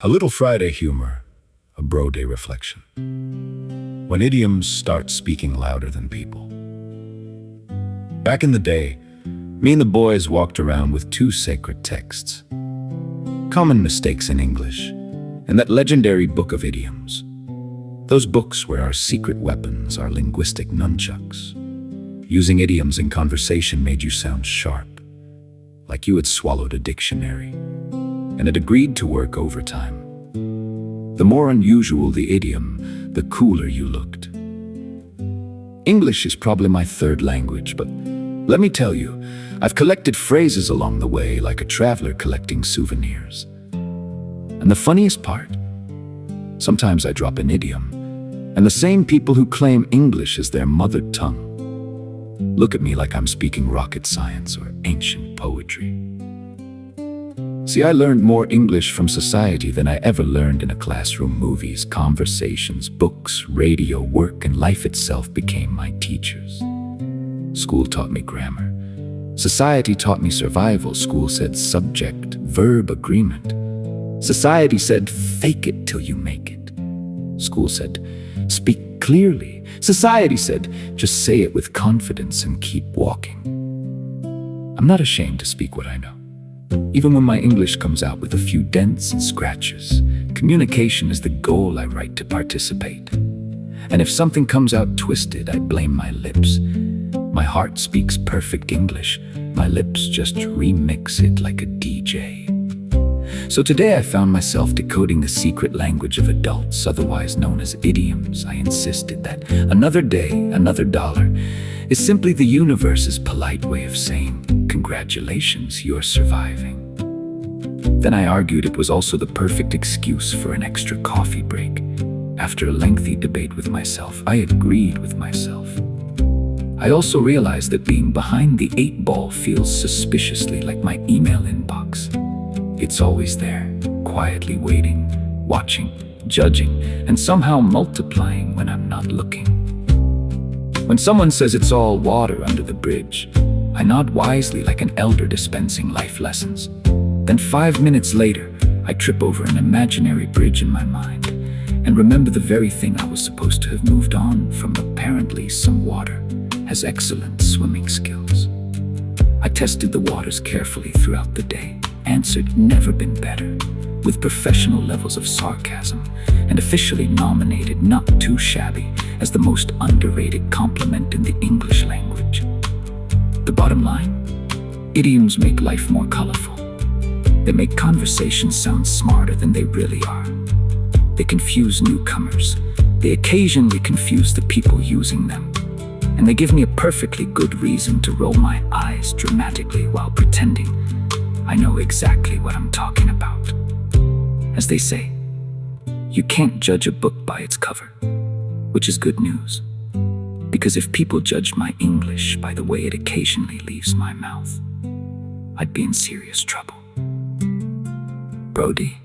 A little Friday humor, a bro day reflection. When idioms start speaking louder than people. Back in the day, me and the boys walked around with two sacred texts. Common mistakes in English, and that legendary book of idioms. Those books were our secret weapons, our linguistic nunchucks. Using idioms in conversation made you sound sharp, like you had swallowed a dictionary, and had agreed to work overtime. The more unusual the idiom, the cooler you looked. English is probably my third language, but let me tell you, I've collected phrases along the way like a traveler collecting souvenirs. And the funniest part? Sometimes I drop an idiom, and the same people who claim English is their mother tongue look at me like I'm speaking rocket science or ancient poetry. See, I learned more English from society than I ever learned in a classroom. Movies, conversations, books, radio, work, and life itself became my teachers. School taught me grammar. Society taught me survival. School said subject, verb, agreement. Society said fake it till you make it. School said speak clearly. Society said just say it with confidence and keep walking. I'm not ashamed to speak what I know. Even when my English comes out with a few dents and scratches, communication is the goal I write to participate. And if something comes out twisted, I blame my lips. My heart speaks perfect English. My lips just remix it like a DJ. So today I found myself decoding the secret language of adults, otherwise known as idioms. I insisted that another day, another dollar is simply the universe's polite way of saying, congratulations, you're surviving. Then I argued it was also the perfect excuse for an extra coffee break. After a lengthy debate with myself, I agreed with myself. I also realized that being behind the 8 ball feels suspiciously like my email inbox. It's always there, quietly waiting, watching, judging, and somehow multiplying when I'm not looking. When someone says it's all water under the bridge, I nod wisely like an elder dispensing life lessons. Then 5 minutes later, I trip over an imaginary bridge in my mind and remember the very thing I was supposed to have moved on from. Apparently, some water has excellent swimming skills. I tested the waters carefully throughout the day, answered never been better, with professional levels of sarcasm, and officially nominated not too shabby as the most underrated compliment in the English language. The bottom line? Idioms make life more colorful. They make conversations sound smarter than they really are. They confuse newcomers. They occasionally confuse the people using them. And they give me a perfectly good reason to roll my eyes dramatically while pretending I know exactly what I'm talking about. As they say, you can't judge a book by its cover, which is good news. Because if people judged my English by the way it occasionally leaves my mouth, I'd be in serious trouble. Brody.